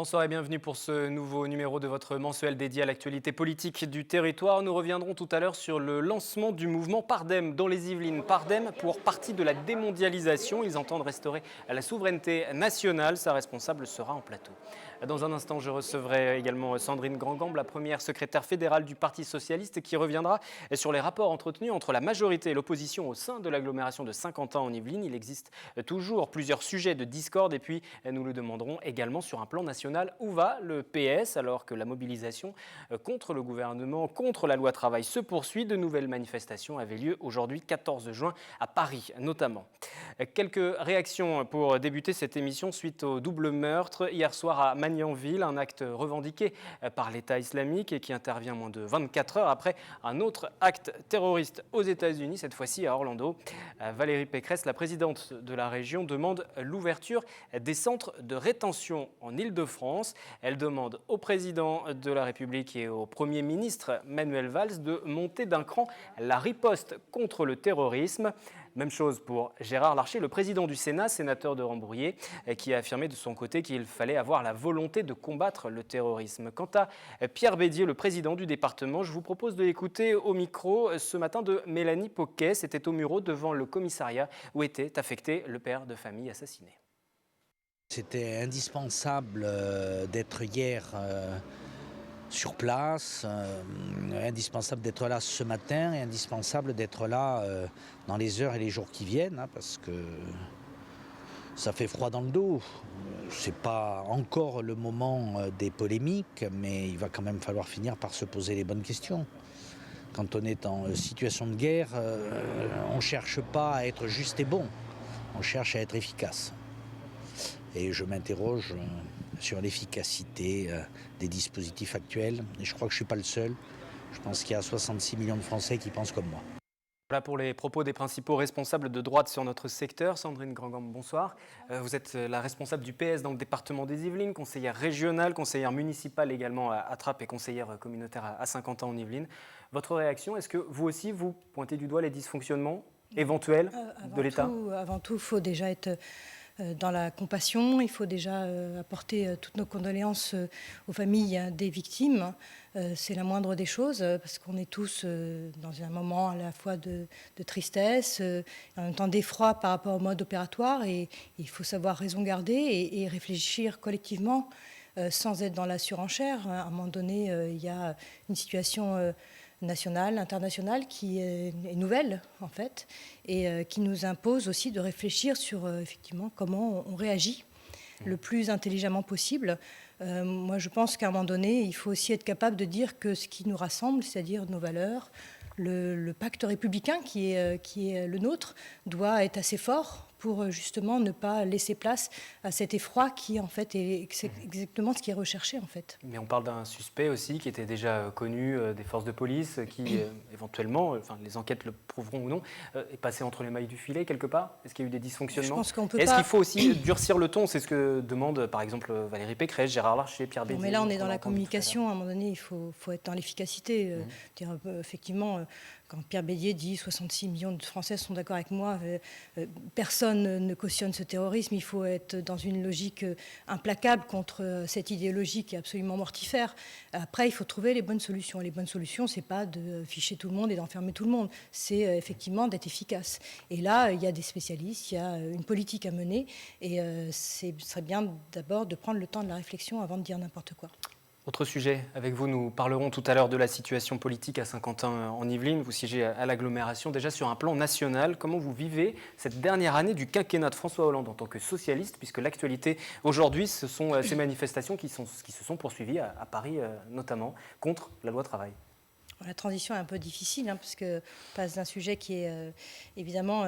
Bonsoir et bienvenue pour ce nouveau numéro de votre mensuel dédié à l'actualité politique du territoire. Nous reviendrons tout à l'heure sur le lancement du mouvement Pardem dans les Yvelines. Pardem pour partie de la démondialisation. Ils entendent restaurer la souveraineté nationale. Sa responsable sera en plateau. Dans un instant, je recevrai également Sandrine Grandgambe, la première secrétaire fédérale du Parti socialiste, qui reviendra sur les rapports entretenus entre la majorité et l'opposition au sein de l'agglomération de Saint-Quentin en Yvelines. Il existe toujours plusieurs sujets de discorde et puis nous le demanderons également sur un plan national. Où va le PS alors que la mobilisation contre le gouvernement, contre la loi travail se poursuit? De nouvelles manifestations avaient lieu aujourd'hui 14 juin à Paris notamment. Quelques réactions pour débuter cette émission suite au double meurtre hier soir à Magnanville, un acte revendiqué par l'État islamique et qui intervient moins de 24 heures après un autre acte terroriste aux États-Unis, cette fois-ci à Orlando. Valérie Pécresse, la présidente de la région, demande l'ouverture des centres de rétention en Île-de-France. Elle demande au président de la République et au Premier ministre Manuel Valls de monter d'un cran la riposte contre le terrorisme. Même chose pour Gérard Larcher, le président du Sénat, sénateur de Rambouillet, qui a affirmé de son côté qu'il fallait avoir la volonté de combattre le terrorisme. Quant à Pierre Bédier, le président du département, je vous propose de l'écouter au micro ce matin de Mélanie Poquet. C'était au Mureau devant le commissariat où était affecté le père de famille assassiné. C'était indispensable d'être hier sur place, indispensable d'être là ce matin et indispensable d'être là dans les heures et les jours qui viennent, parce que ça fait froid dans le dos. C'est pas encore le moment des polémiques, mais il va quand même falloir finir par se poser les bonnes questions. Quand on est en situation de guerre, on ne cherche pas à être juste et bon, on cherche à être efficace. Et je m'interroge sur l'efficacité des dispositifs actuels. Et je crois que je ne suis pas le seul. Je pense qu'il y a 66 millions de Français qui pensent comme moi. Voilà pour les propos des principaux responsables de droite sur notre secteur. Sandrine Grandgambe, bonsoir. Vous êtes la responsable du PS dans le département des Yvelines, conseillère régionale, conseillère municipale également à Trappes et conseillère communautaire à Saint-Quentin en Yvelines. Votre réaction, est-ce que vous aussi vous pointez du doigt les dysfonctionnements éventuels de l'État ? Avant tout, il faut déjà être dans la compassion, il faut déjà apporter toutes nos condoléances aux familles des victimes. C'est la moindre des choses, parce qu'on est tous dans un moment à la fois de tristesse, en même temps d'effroi par rapport au mode opératoire, et il faut savoir raison garder et réfléchir collectivement sans être dans la surenchère. À un moment donné, il y a une situation nationale, internationale, qui est nouvelle en fait, et qui nous impose aussi de réfléchir sur effectivement comment on réagit le plus intelligemment possible. Moi je pense qu'à un moment donné, il faut aussi être capable de dire que ce qui nous rassemble, c'est-à-dire nos valeurs, le pacte républicain qui est le nôtre, doit être assez fort pour justement ne pas laisser place à cet effroi qui en fait est exactement ce qui est recherché en fait. Mais on parle d'un suspect aussi qui était déjà connu des forces de police, qui éventuellement, les enquêtes le prouveront ou non, est passé entre les mailles du filet quelque part. Est-ce qu'il y a eu des dysfonctionnements ? Je pense qu'on peut Est-ce pas... qu'il faut aussi durcir le ton ? C'est ce que demandent par exemple Valérie Pécresse, Gérard Larcher, Pierre Bédier. Mais là on est dans la communication, à un moment donné il faut être dans l'efficacité. Effectivement, quand Pierre Bédier dit 66 millions de Français sont d'accord avec moi, personne ne cautionne ce terrorisme. Il faut être dans une logique implacable contre cette idéologie qui est absolument mortifère. Après, il faut trouver les bonnes solutions. Les bonnes solutions, c'est pas de ficher tout le monde et d'enfermer tout le monde. C'est effectivement d'être efficace. Et là, il y a des spécialistes, il y a une politique à mener. Et ce serait bien d'abord de prendre le temps de la réflexion avant de dire n'importe quoi. Autre sujet, avec vous, nous parlerons tout à l'heure de la situation politique à Saint-Quentin en Yvelines. Vous siégez à l'agglomération. Déjà sur un plan national, comment vous vivez cette dernière année du quinquennat de François Hollande en tant que socialiste, puisque l'actualité aujourd'hui, ce sont ces manifestations qui se sont poursuivies à Paris notamment, contre la loi travail. La transition est un peu difficile, parce qu'on passe d'un sujet qui est évidemment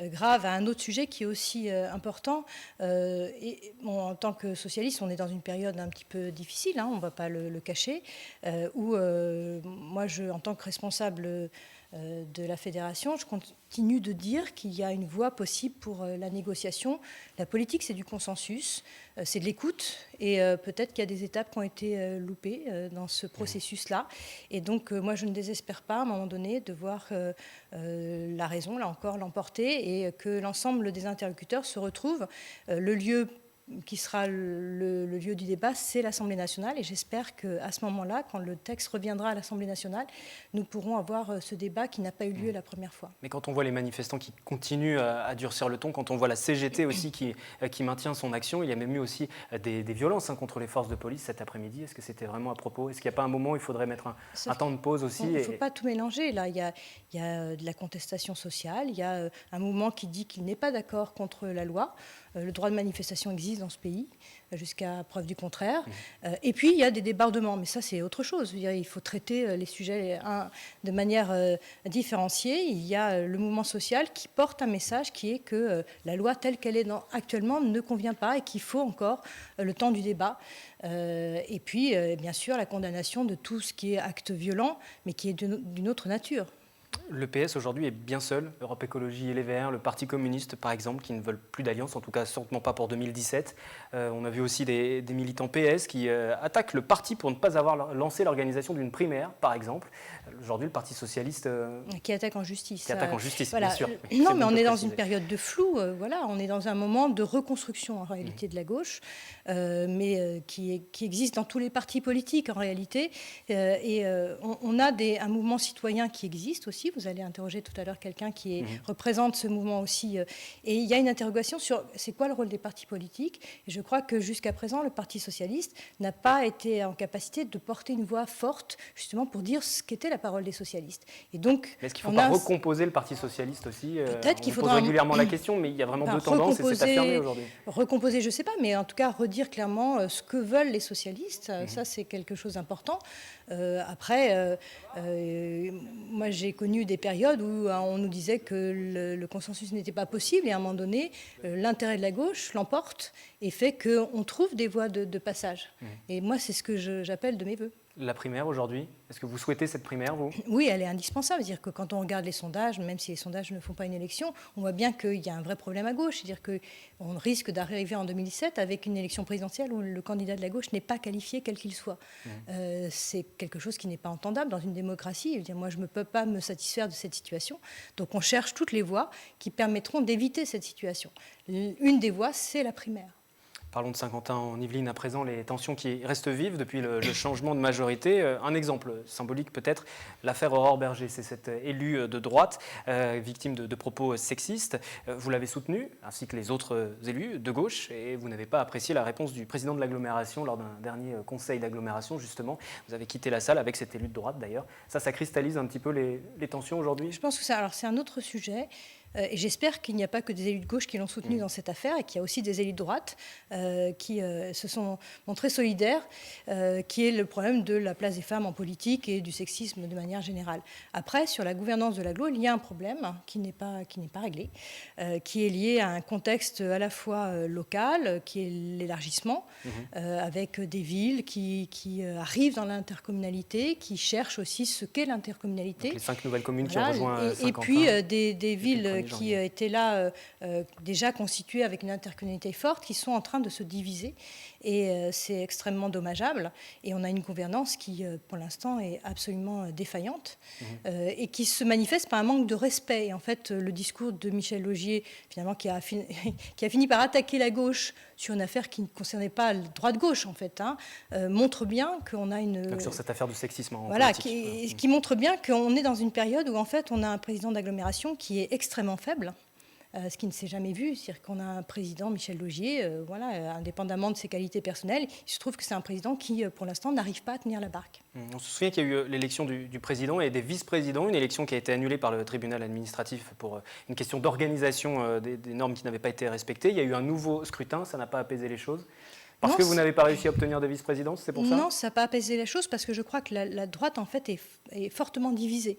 grave à un autre sujet qui est aussi important. En tant que socialiste, on est dans une période un petit peu difficile, on ne va pas le cacher, où moi, en tant que responsable de la fédération, je continue de dire qu'il y a une voie possible pour la négociation. La politique, c'est du consensus, c'est de l'écoute, et peut-être qu'il y a des étapes qui ont été loupées dans ce processus-là. Et donc, moi, je ne désespère pas, à un moment donné, de voir la raison, là encore, l'emporter, et que l'ensemble des interlocuteurs se retrouvent. Le lieu qui sera le lieu du débat, c'est l'Assemblée nationale. Et j'espère qu'à ce moment-là, quand le texte reviendra à l'Assemblée nationale, nous pourrons avoir ce débat qui n'a pas eu lieu la première fois. Mais quand on voit les manifestants qui continuent à durcir le ton, quand on voit la CGT aussi qui maintient son action, il y a même eu aussi des violences contre les forces de police cet après-midi. Est-ce que c'était vraiment à propos? Est-ce qu'il n'y a pas un moment où il faudrait mettre un temps de pause aussi? Il ne faut pas tout mélanger. Là, il y a de la contestation sociale, il y a un mouvement qui dit qu'il n'est pas d'accord contre la loi. Le droit de manifestation existe dans ce pays, jusqu'à preuve du contraire. Et puis, il y a des débordements, mais ça, c'est autre chose. Il faut traiter les sujets de manière différenciée. Il y a le mouvement social qui porte un message qui est que la loi telle qu'elle est actuellement ne convient pas et qu'il faut encore le temps du débat. Et puis, bien sûr, la condamnation de tout ce qui est acte violent, mais qui est d'une autre nature. Le PS aujourd'hui est bien seul, Europe Écologie et les Verts, le Parti communiste par exemple, qui ne veulent plus d'alliance, en tout cas certainement pas pour 2017. On a vu aussi des militants PS qui attaquent le parti pour ne pas avoir lancé l'organisation d'une primaire, par exemple. Aujourd'hui, le Parti socialiste... qui attaque en justice. Qui attaque en justice, voilà. bien sûr. Non, mais on est dans une période de flou. Voilà, on est dans un moment de reconstruction en réalité de la gauche, mais qui existe dans tous les partis politiques en réalité. On a un mouvement citoyen qui existe aussi. Vous allez interroger tout à l'heure quelqu'un qui représente ce mouvement aussi. Et il y a une interrogation sur c'est quoi le rôle des partis politiques. Et je crois que jusqu'à présent, le Parti socialiste n'a pas été en capacité de porter une voix forte justement pour dire ce qu'était la parole des socialistes. Et donc, est-ce qu'il ne faut pas recomposer le Parti socialiste aussi? Peut-être qu'il faudra pose régulièrement la question, mais il y a vraiment deux tendances et c'est affirmé aujourd'hui. Recomposer, je ne sais pas, mais en tout cas redire clairement ce que veulent les socialistes. Ça, c'est quelque chose d'important. Après, moi j'ai connu des périodes où on nous disait que le consensus n'était pas possible et à un moment donné, l'intérêt de la gauche l'emporte et fait qu'on trouve des voies de passage. Et moi, c'est ce que j'appelle de mes voeux. La primaire aujourd'hui, est-ce que vous souhaitez cette primaire, vous? Oui, elle est indispensable. C'est-à-dire que quand on regarde les sondages, même si les sondages ne font pas une élection, on voit bien qu'il y a un vrai problème à gauche. C'est-à-dire qu'on risque d'arriver en 2017 avec une élection présidentielle où le candidat de la gauche n'est pas qualifié quel qu'il soit. C'est quelque chose qui n'est pas entendable dans une démocratie. Je veux dire, moi, je ne peux pas me satisfaire de cette situation. Donc on cherche toutes les voies qui permettront d'éviter cette situation. Une des voies, c'est la primaire. Parlons de Saint-Quentin en Yvelines à présent, les tensions qui restent vives depuis le changement de majorité. Un exemple symbolique peut-être, l'affaire Aurore Berger. C'est cette élue de droite, victime de propos sexistes. Vous l'avez soutenue, ainsi que les autres élus de gauche, et vous n'avez pas apprécié la réponse du président de l'agglomération lors d'un dernier conseil d'agglomération, justement. Vous avez quitté la salle avec cet élu de droite d'ailleurs. Ça cristallise un petit peu les tensions aujourd'hui? Je pense que c'est un autre sujet. Et j'espère qu'il n'y a pas que des élus de gauche qui l'ont soutenu dans cette affaire et qu'il y a aussi des élus de droite qui se sont montrés solidaires, qui est le problème de la place des femmes en politique et du sexisme de manière générale. Après, sur la gouvernance de l'agglo, il y a un problème qui n'est pas réglé, qui est lié à un contexte à la fois local, qui est l'élargissement, avec des villes qui arrivent dans l'intercommunalité, qui cherchent aussi ce qu'est l'intercommunalité. Donc les 5 nouvelles communes qui ont rejoint Saint-Quentin. Et puis des villes qui étaient là déjà constituées avec une intercommunalité forte, qui sont en train de se diviser. Et c'est extrêmement dommageable. Et on a une gouvernance qui, pour l'instant, est absolument défaillante et qui se manifeste par un manque de respect. Et en fait, le discours de Michel Laugier, finalement, qui a fini par attaquer la gauche sur une affaire qui ne concernait pas le droit-gauche, en fait, montre bien qu'on a une... Donc sur cette affaire de sexisme en voilà, politique. qui montre bien qu'on est dans une période où, en fait, on a un président d'agglomération qui est extrêmement faible, ce qui ne s'est jamais vu. C'est-à-dire qu'on a un président, Michel Laugier, indépendamment de ses qualités personnelles, il se trouve que c'est un président qui, pour l'instant, n'arrive pas à tenir la barque. On se souvient qu'il y a eu l'élection du président et des vice-présidents, une élection qui a été annulée par le tribunal administratif pour une question d'organisation des normes qui n'avaient pas été respectées. Il y a eu un nouveau scrutin, ça n'a pas apaisé les choses. Parce que vous n'avez pas réussi à obtenir de vice-présidence, c'est pour ça? Non, ça n'a pas apaisé les choses parce que je crois que la droite, en fait, est fortement divisée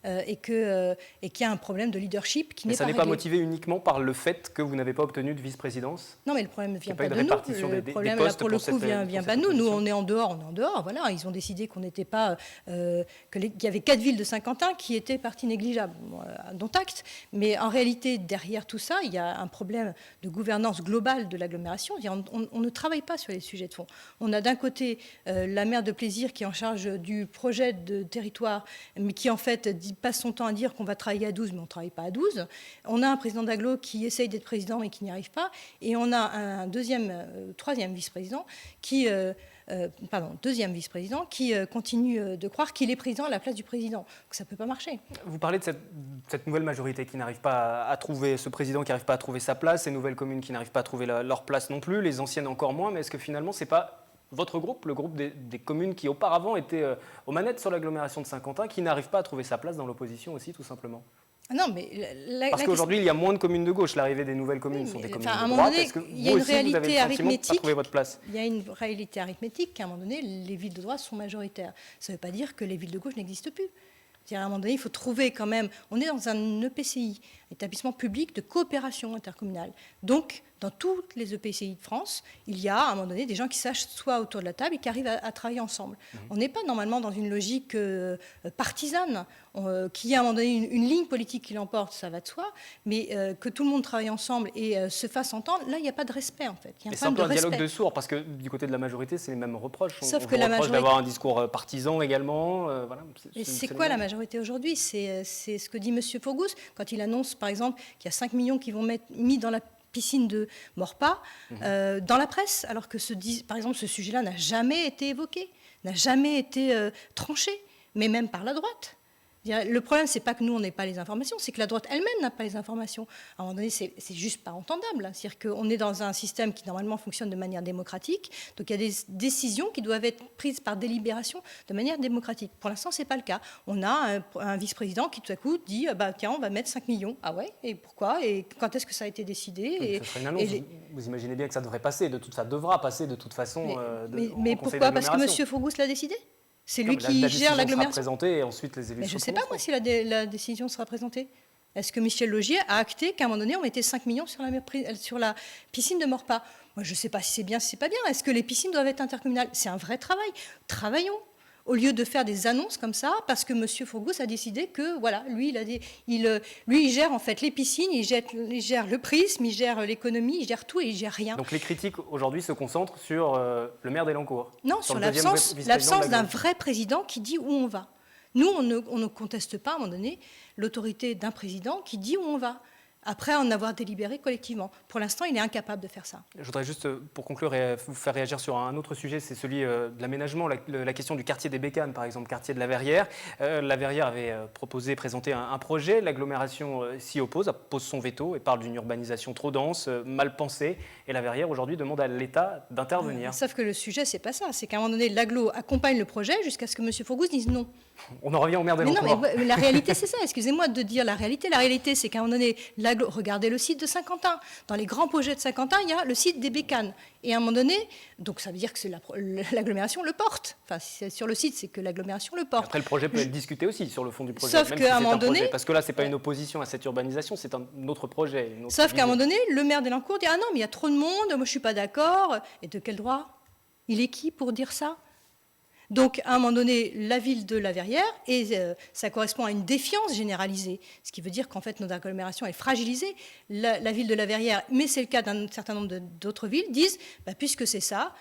et qu'il y a un problème de leadership qui n'est pas réglé. Mais ça n'est pas motivé uniquement par le fait que vous n'avez pas obtenu de vice-présidence? Non, mais le problème ne vient pas de nous. Le problème, là, pour le coup, vient pas de nous. Nous, on est en dehors, voilà. Ils ont décidé qu'on n'était pas... qu'il y avait 4 villes de Saint-Quentin qui étaient partie négligeable, dont acte. Mais en réalité, derrière tout ça, il y a un problème de gouvernance globale de l'agglomération. On ne travaille pas sur les sujets de fond. On a d'un côté la maire de Plaisir qui est en charge du projet de territoire, mais qui en fait passe son temps à dire qu'on va travailler à 12, mais on ne travaille pas à 12. On a un président d'agglo qui essaye d'être président et qui n'y arrive pas. Et on a un troisième vice-président qui... deuxième vice-président, qui continue de croire qu'il est président à la place du président. Donc ça ne peut pas marcher. Vous parlez de cette nouvelle majorité qui n'arrive pas à trouver, ce président qui n'arrive pas à trouver sa place, ces nouvelles communes qui n'arrivent pas à trouver leur place non plus, les anciennes encore moins, mais est-ce que finalement ce n'est pas votre groupe, le groupe des communes qui auparavant étaient aux manettes sur l'agglomération de Saint-Quentin, qui n'arrive pas à trouver sa place dans l'opposition aussi, tout simplement? Non, mais parce qu'aujourd'hui, il y a moins de communes de gauche. L'arrivée des nouvelles communes sont des communes de droite. Est-ce que il y a une réalité arithmétique. Votre place? Il y a une réalité arithmétique qu'à un moment donné, les villes de droite sont majoritaires. Ça ne veut pas dire que les villes de gauche n'existent plus. C'est-à-dire, à un moment donné, il faut trouver quand même... On est dans un EPCI, établissement public de coopération intercommunale. Donc, dans toutes les EPCI de France, il y a à un moment donné des gens qui s'assoient autour de la table et qui arrivent à travailler ensemble. On n'est pas normalement dans une logique partisane, qu'il y a à un moment donné une ligne politique qui l'emporte, ça va de soi, mais que tout le monde travaille ensemble et se fasse entendre, là, il n'y a pas de respect, en fait. Il y a c'est un peu un dialogue de sourds, parce que du côté de la majorité, c'est les mêmes reproches. Sauf que la majorité d'avoir un discours partisan également. Voilà, et c'est quoi la majorité aujourd'hui? C'est ce que dit M. Fourgousse, quand il annonce, par exemple, qu'il y a 5 millions qui vont être mis dans la piscine de Maurepas, dans la presse, alors que, par exemple, ce sujet-là n'a jamais été évoqué, n'a jamais été tranché, mais même par la droite. Le problème, ce n'est pas que nous, on n'ait pas les informations, c'est que la droite elle-même n'a pas les informations. À un moment donné, c'est juste pas entendable. C'est-à-dire qu'on est dans un système qui, normalement, fonctionne de manière démocratique. Donc, il y a des décisions qui doivent être prises par délibération de manière démocratique. Pour l'instant, ce n'est pas le cas. On a un vice-président qui, tout à coup, dit tiens, on va mettre 5 millions. Ah ouais? Et pourquoi? Et quand est-ce que ça a été décidé? Ce serait une annonce. Vous imaginez bien que ça devrait passer. Ça devra passer de toute façon. Mais pourquoi? Parce que M. Fourgousse l'a décidé? C'est lui qui gère l'agglomération. Et ensuite les élus. Mais je ne sais pas, moi, si la décision sera présentée. Est-ce que Michel Laugier a acté qu'à un moment donné, on mettait 5 millions sur la piscine de Maurepas? Moi, je ne sais pas si c'est bien, si c'est pas bien. Est-ce que les piscines doivent être intercommunales? C'est un vrai travail. Travaillons. Au lieu de faire des annonces comme ça, parce que M. Fourgousse a décidé que, voilà, lui, il gère en fait les piscines, il gère le prisme, il gère l'économie, il gère tout et il gère rien. Donc les critiques aujourd'hui se concentrent sur le maire d'Elancourt? Non, sur l'absence d'un vrai président qui dit où on va. Nous, on ne conteste pas, à un moment donné, l'autorité d'un président qui dit où on va, après en avoir délibéré collectivement. Pour l'instant, il est incapable de faire ça. Je voudrais juste, pour conclure, vous faire réagir sur un autre sujet, c'est celui de l'aménagement, la question du quartier des Bécanes, par exemple, quartier de la Verrière. La Verrière avait présenté un projet, l'agglomération s'y oppose, pose son veto et parle d'une urbanisation trop dense, mal pensée, et la Verrière aujourd'hui demande à l'État d'intervenir. Sauf que le sujet, c'est pas ça, c'est qu'à un moment donné, l'agglo accompagne le projet jusqu'à ce que M. Fourgousse dise non. On en revient au maire d'Elancourt. Mais la réalité, c'est ça. Excusez-moi de dire la réalité. La réalité, c'est qu'à un moment donné, regardez le site de Saint-Quentin. Dans les grands projets de Saint-Quentin, il y a le site des Bécanes. Et à un moment donné, donc ça veut dire que l'agglomération le porte. Enfin, si c'est sur le site, c'est que l'agglomération le porte. Après, le projet peut être discuté aussi sur le fond du projet. Sauf qu'à un moment donné... Parce que là, ce n'est pas une opposition à cette urbanisation, c'est un autre projet. Sauf qu'à un moment donné, le maire d'Elancourt dit « Ah non, mais il y a trop de monde, moi je ne suis pas d'accord. » Et de quel droit? Il est qui pour dire ça? Donc, à un moment donné, la ville de la Verrière, et ça correspond à une défiance généralisée, ce qui veut dire qu'en fait, notre agglomération est fragilisée. La ville de la Verrière, mais c'est le cas d'un certain nombre d'autres villes, disent, puisque c'est ça,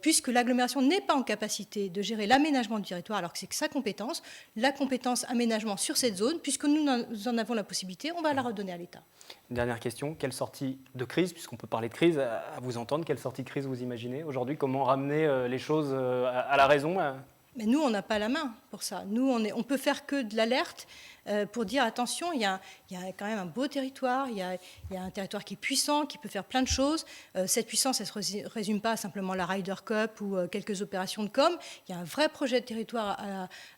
puisque l'agglomération n'est pas en capacité de gérer l'aménagement du territoire, alors que c'est que sa compétence, la compétence aménagement sur cette zone, puisque nous en avons la possibilité, on va la redonner à l'État. Une dernière question, quelle sortie de crise, puisqu'on peut parler de crise, à vous entendre, quelle sortie de crise vous imaginez aujourd'hui? Comment ramener les choses à la raison? Mais nous, on n'a pas la main pour ça. Nous, on peut faire que de l'alerte pour dire attention, il y a quand même un beau territoire, il y a un territoire qui est puissant, qui peut faire plein de choses. Cette puissance, elle ne se résume pas à simplement la Ryder Cup ou quelques opérations de com. Il y a un vrai projet de territoire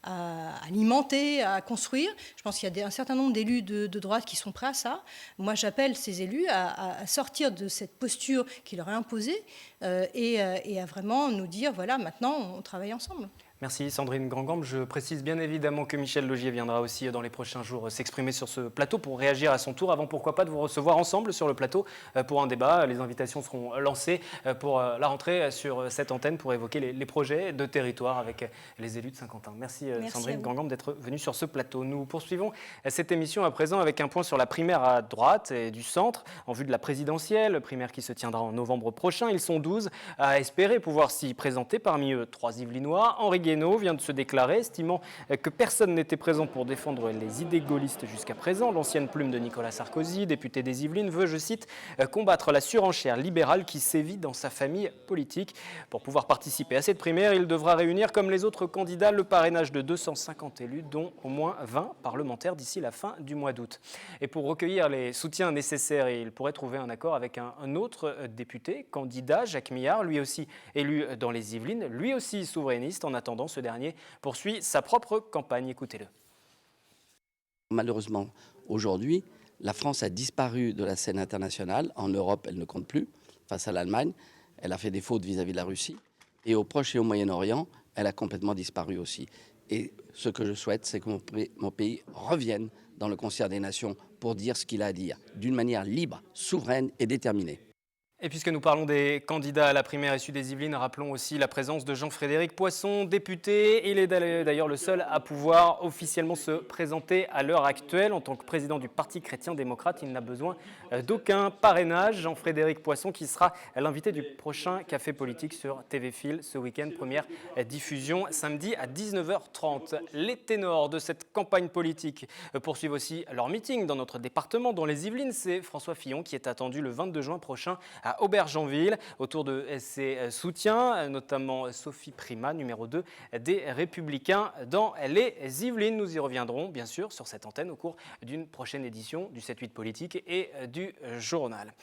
à alimenter, à construire. Je pense qu'il y a un certain nombre d'élus de droite qui sont prêts à ça. Moi, j'appelle ces élus à sortir de cette posture qui leur est imposée et à vraiment nous dire, voilà, maintenant, on travaille ensemble. Merci Sandrine Grandgambe. Je précise bien évidemment que Michel Laugier viendra aussi dans les prochains jours s'exprimer sur ce plateau pour réagir à son tour. Avant, pourquoi pas, de vous recevoir ensemble sur le plateau pour un débat. Les invitations seront lancées pour la rentrée sur cette antenne pour évoquer les projets de territoire avec les élus de Saint-Quentin. Merci Sandrine Grandgambe d'être venue sur ce plateau. Nous poursuivons cette émission à présent avec un point sur la primaire à droite et du centre en vue de la présidentielle, primaire qui se tiendra en novembre prochain. Ils sont 12 à espérer pouvoir s'y présenter. Parmi eux, 3 Yvelinois. Henri Guénaud vient de se déclarer, estimant que personne n'était présent pour défendre les idées gaullistes jusqu'à présent. L'ancienne plume de Nicolas Sarkozy, député des Yvelines, veut, je cite, combattre la surenchère libérale qui sévit dans sa famille politique. Pour pouvoir participer à cette primaire, il devra réunir, comme les autres candidats, le parrainage de 250 élus, dont au moins 20 parlementaires d'ici la fin du mois d'août. Et pour recueillir les soutiens nécessaires, il pourrait trouver un accord avec un autre député, candidat, Jacques Millard, lui aussi élu dans les Yvelines, lui aussi souverainiste. En attendant, ce dernier poursuit sa propre campagne. Écoutez-le. Malheureusement, aujourd'hui, la France a disparu de la scène internationale. En Europe, elle ne compte plus face à l'Allemagne. Elle a fait des fautes vis-à-vis de la Russie. Et au Proche et au Moyen-Orient, elle a complètement disparu aussi. Et ce que je souhaite, c'est que mon pays revienne dans le concert des nations pour dire ce qu'il a à dire, d'une manière libre, souveraine et déterminée. Et puisque nous parlons des candidats à la primaire issue des Yvelines, rappelons aussi la présence de Jean-Frédéric Poisson, député. Il est d'ailleurs le seul à pouvoir officiellement se présenter à l'heure actuelle. En tant que président du Parti chrétien-démocrate, il n'a besoin d'aucun parrainage. Jean-Frédéric Poisson qui sera l'invité du prochain Café politique sur TV Fil ce week-end. Première diffusion samedi à 19h30. Les ténors de cette campagne politique poursuivent aussi leur meeting dans notre département, dans les Yvelines. C'est François Fillon qui est attendu le 22 juin prochain à Aubergenville, autour de ses soutiens, notamment Sophie Primas, numéro 2 des Républicains dans les Yvelines. Nous y reviendrons, bien sûr, sur cette antenne au cours d'une prochaine édition du 7-8 politique et du journal.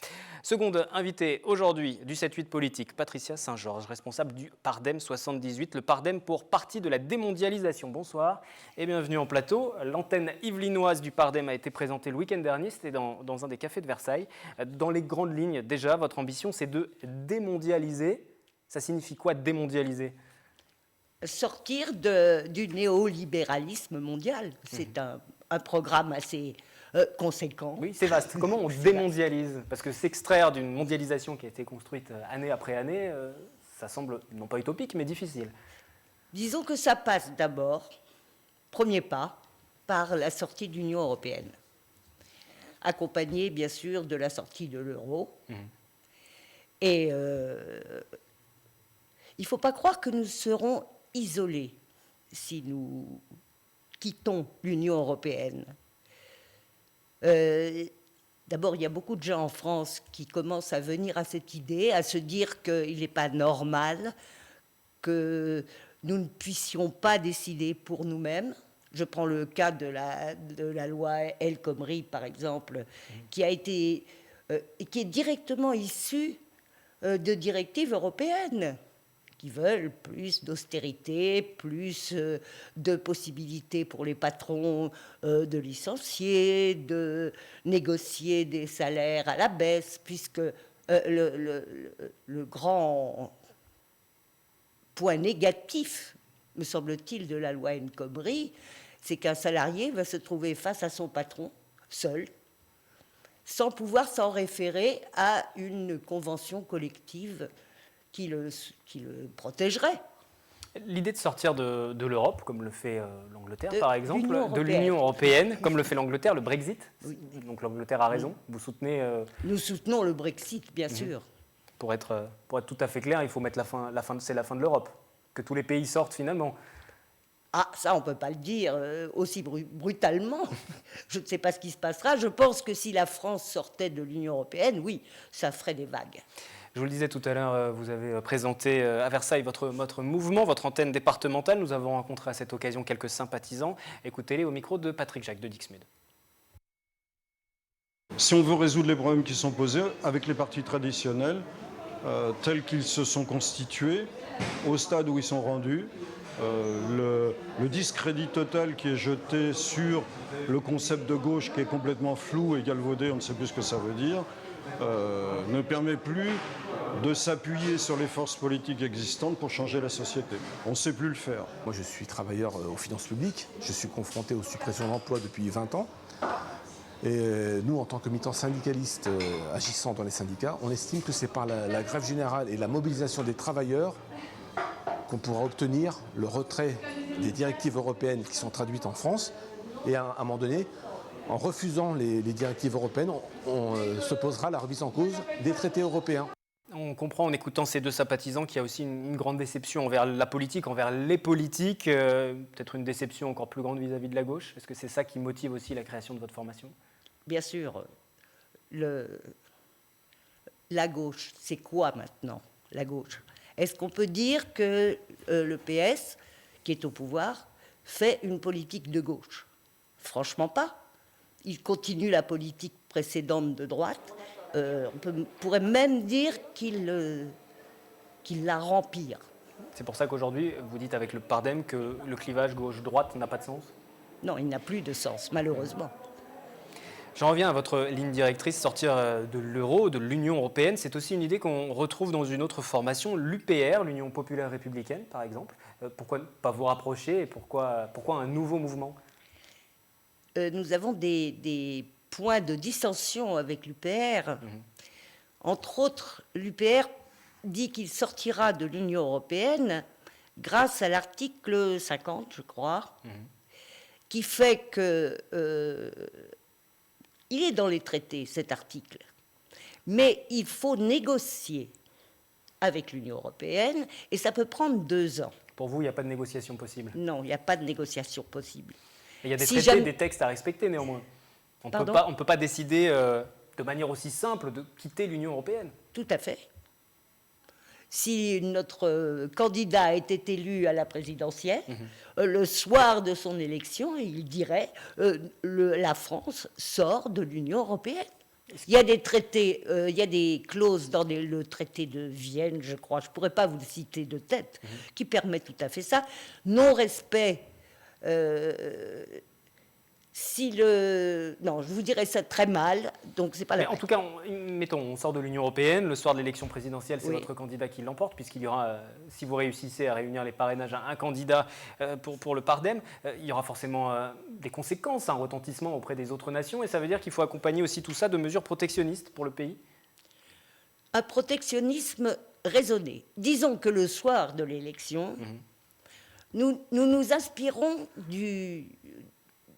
Seconde invitée aujourd'hui du 7-8 politique, Patricia Saint-Georges, responsable du Pardem 78, le Pardem pour Parti de la démondialisation. Bonsoir et bienvenue en plateau. L'antenne yvelinoise du Pardem a été présentée le week-end dernier, c'était dans un des cafés de Versailles. Dans les grandes lignes, déjà, votre ambition, c'est de démondialiser. Ça signifie quoi, démondialiser ? Sortir du néolibéralisme mondial. C'est un programme assez conséquent. Oui, c'est vaste. Comment on démondialise ? Parce que s'extraire d'une mondialisation qui a été construite année après année, ça semble non pas utopique, mais difficile. Disons que ça passe d'abord, premier pas, par la sortie de l'Union européenne, accompagnée bien sûr de la sortie de l'euro. Et il ne faut pas croire que nous serons isolés si nous quittons l'Union européenne. D'abord, il y a beaucoup de gens en France qui commencent à venir à cette idée, à se dire qu'il n'est pas normal que nous ne puissions pas décider pour nous-mêmes. Je prends le cas de la loi El Khomri, par exemple, qui est directement issue de directives européennes qui veulent plus d'austérité, plus de possibilités pour les patrons de licencier, de négocier des salaires à la baisse, puisque le grand point négatif, me semble-t-il, de la loi El Khomri, c'est qu'un salarié va se trouver face à son patron, seul, sans pouvoir s'en référer à une convention collective qui le protégerait. L'idée de sortir de l'Europe, comme le fait l'Angleterre par exemple, de l'Union européenne, comme le fait l'Angleterre, le Brexit, oui. Donc l'Angleterre a raison, vous soutenez... Nous soutenons le Brexit, bien sûr. Pour être tout à fait clair, il faut mettre c'est la fin de l'Europe, que tous les pays sortent finalement. Ah, ça, on ne peut pas le dire aussi brutalement. Je ne sais pas ce qui se passera. Je pense que si la France sortait de l'Union européenne, oui, ça ferait des vagues. Je vous le disais tout à l'heure, vous avez présenté à Versailles votre mouvement, votre antenne départementale. Nous avons rencontré à cette occasion quelques sympathisants. Écoutez-les au micro de Patrick Jacques de Dixmude. Si on veut résoudre les problèmes qui sont posés avec les partis traditionnels, tels qu'ils se sont constitués, au stade où ils sont rendus, le discrédit total qui est jeté sur le concept de gauche qui est complètement flou et galvaudé, on ne sait plus ce que ça veut dire, ne permet plus de s'appuyer sur les forces politiques existantes pour changer la société. On ne sait plus le faire. Moi, je suis travailleur aux finances publiques. Je suis confronté aux suppressions d'emplois depuis 20 ans. Et nous, en tant que militants syndicalistes agissant dans les syndicats, on estime que c'est par la grève générale et la mobilisation des travailleurs qu'on pourra obtenir le retrait des directives européennes qui sont traduites en France. Et à un moment donné, en refusant les directives européennes, on s'opposera à la remise en cause des traités européens. On comprend en écoutant ces deux sympathisants qu'il y a aussi une grande déception envers la politique, envers les politiques, peut-être une déception encore plus grande vis-à-vis de la gauche. Est-ce que c'est ça qui motive aussi la création de votre formation ? Bien sûr, la gauche, c'est quoi maintenant, la gauche ? Est-ce qu'on peut dire que le PS, qui est au pouvoir, fait une politique de gauche ? Franchement pas. Il continue la politique précédente de droite. On pourrait même dire qu'il la rempire. C'est pour ça qu'aujourd'hui, vous dites avec le PARDEM que le clivage gauche-droite n'a pas de sens ? Non, il n'a plus de sens, malheureusement. J'en reviens à votre ligne directrice, sortir de l'euro, de l'Union européenne. C'est aussi une idée qu'on retrouve dans une autre formation, l'UPR, l'Union populaire républicaine, par exemple. Pourquoi ne pas vous rapprocher et pourquoi un nouveau mouvement ? Nous avons des points de dissension avec l'UPR. Entre autres, l'UPR dit qu'il sortira de l'Union européenne grâce à l'article 50, je crois, qui fait que... il est dans les traités, cet article. Mais il faut négocier avec l'Union européenne et ça peut prendre 2 ans. Pour vous, il n'y a pas de négociation possible ? Non, il n'y a pas de négociation possible. Et il y a des traités, des textes à respecter néanmoins. On ne peut pas décider de manière aussi simple de quitter l'Union européenne. Tout à fait. Si notre candidat était élu à la présidentielle, le soir de son élection, il dirait la France sort de l'Union européenne. Il y a des traités, il y a des clauses dans le traité de Vienne, je crois, je ne pourrais pas vous le citer de tête, qui permettent tout à fait ça. Non-respect, non, je vous dirais ça très mal, donc c'est pas la peine. En tout cas, mettons, on sort de l'Union européenne, le soir de l'élection présidentielle, c'est Oui. votre candidat qui l'emporte, puisqu'il y aura, si vous réussissez à réunir les parrainages, un candidat pour le PARDEM, il y aura forcément des conséquences, un retentissement auprès des autres nations, et ça veut dire qu'il faut accompagner aussi tout ça de mesures protectionnistes pour le pays ? Un protectionnisme raisonné. Disons que le soir de l'élection, nous inspirons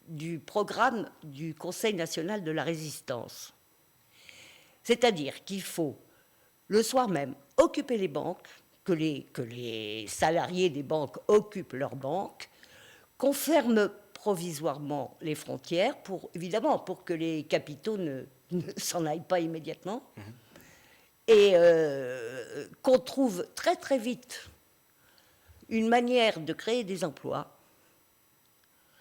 du programme du Conseil national de la résistance. C'est-à-dire qu'il faut, le soir même, occuper les banques, que les salariés des banques occupent leurs banques, qu'on ferme provisoirement les frontières, évidemment, pour que les capitaux ne s'en aillent pas immédiatement, et qu'on trouve très très vite une manière de créer des emplois.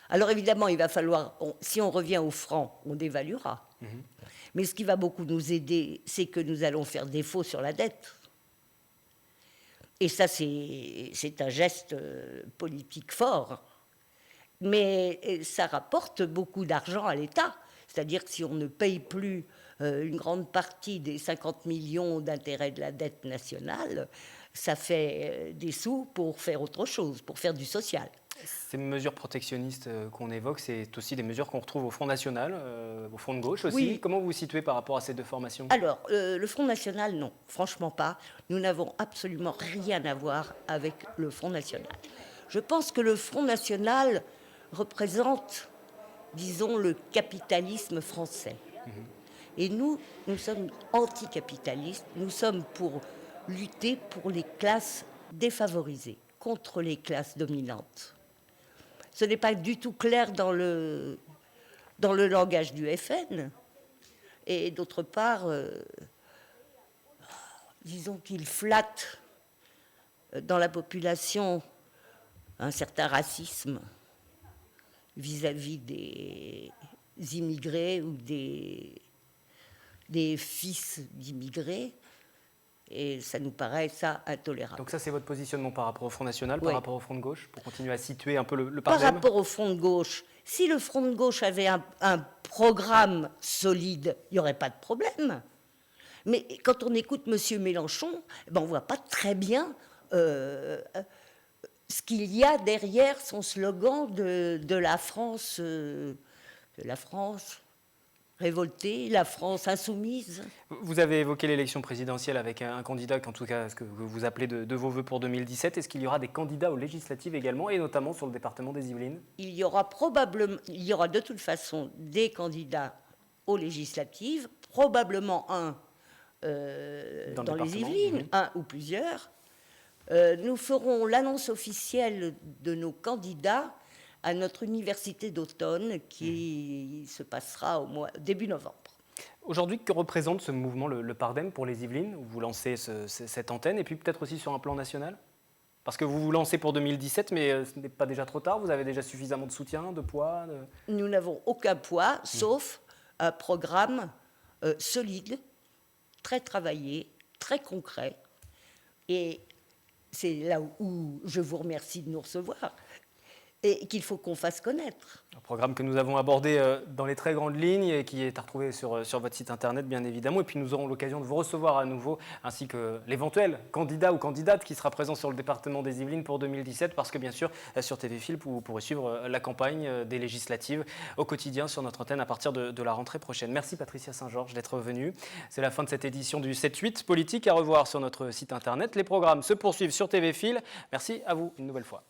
Alors évidemment, il va falloir, si on revient au franc, on dévaluera. Mais ce qui va beaucoup nous aider, c'est que nous allons faire défaut sur la dette. Et ça, c'est un geste politique fort. Mais ça rapporte beaucoup d'argent à l'État. C'est-à-dire que si on ne paye plus une grande partie des 50 millions d'intérêts de la dette nationale, ça fait des sous pour faire autre chose, pour faire du social. Ces mesures protectionnistes qu'on évoque, c'est aussi des mesures qu'on retrouve au Front National, au Front de gauche aussi. Oui. Comment vous vous situez par rapport à ces deux formations ? Alors, le Front National, non, franchement pas. Nous n'avons absolument rien à voir avec le Front National. Je pense que le Front National représente, disons, le capitalisme français. Et nous sommes anticapitalistes, nous sommes pour lutter pour les classes défavorisées, contre les classes dominantes. Ce n'est pas du tout clair dans le langage du FN. Et d'autre part, disons qu'il flatte dans la population un certain racisme vis-à-vis des immigrés ou des fils d'immigrés. Et ça nous paraît, ça, intolérable. Donc ça, c'est votre positionnement par rapport au Front National, Oui. par rapport au Front de gauche, pour continuer à situer un peu le Par PARDEM ? rapport au Front de gauche, si le Front de gauche avait un programme solide, il n'y aurait pas de problème. Mais quand on écoute M. Mélenchon, on ne voit pas très bien ce qu'il y a derrière son slogan de la France révoltée, la France insoumise. Vous avez évoqué l'élection présidentielle avec un candidat, qu'en tout cas ce que vous appelez de vos voeux pour 2017. Est-ce qu'il y aura des candidats aux législatives également, et notamment sur le département des Yvelines? Il y aura de toute façon des candidats aux législatives, probablement un dans les Yvelines, un ou plusieurs. Nous ferons l'annonce officielle de nos candidats à notre université d'automne qui se passera début novembre. Aujourd'hui, que représente ce mouvement, le Pardem, pour les Yvelines, où vous lancez cette antenne, et puis peut-être aussi sur un plan national? Parce que vous vous lancez pour 2017, mais ce n'est pas déjà trop tard? Vous avez déjà suffisamment de soutien, de poids? Nous n'avons aucun poids, sauf un programme solide, très travaillé, très concret. Et c'est là où je vous remercie de nous recevoir et qu'il faut qu'on fasse connaître. Un programme que nous avons abordé dans les très grandes lignes et qui est à retrouver sur votre site internet, bien évidemment. Et puis nous aurons l'occasion de vous recevoir à nouveau, ainsi que l'éventuel candidat ou candidate qui sera présent sur le département des Yvelines pour 2017, parce que bien sûr, sur TV Fil, vous pourrez suivre la campagne des législatives au quotidien sur notre antenne à partir de la rentrée prochaine. Merci Patricia Saint-Georges d'être venue. C'est la fin de cette édition du 7-8 Politique, à revoir sur notre site internet. Les programmes se poursuivent sur TV Fil. Merci à vous une nouvelle fois.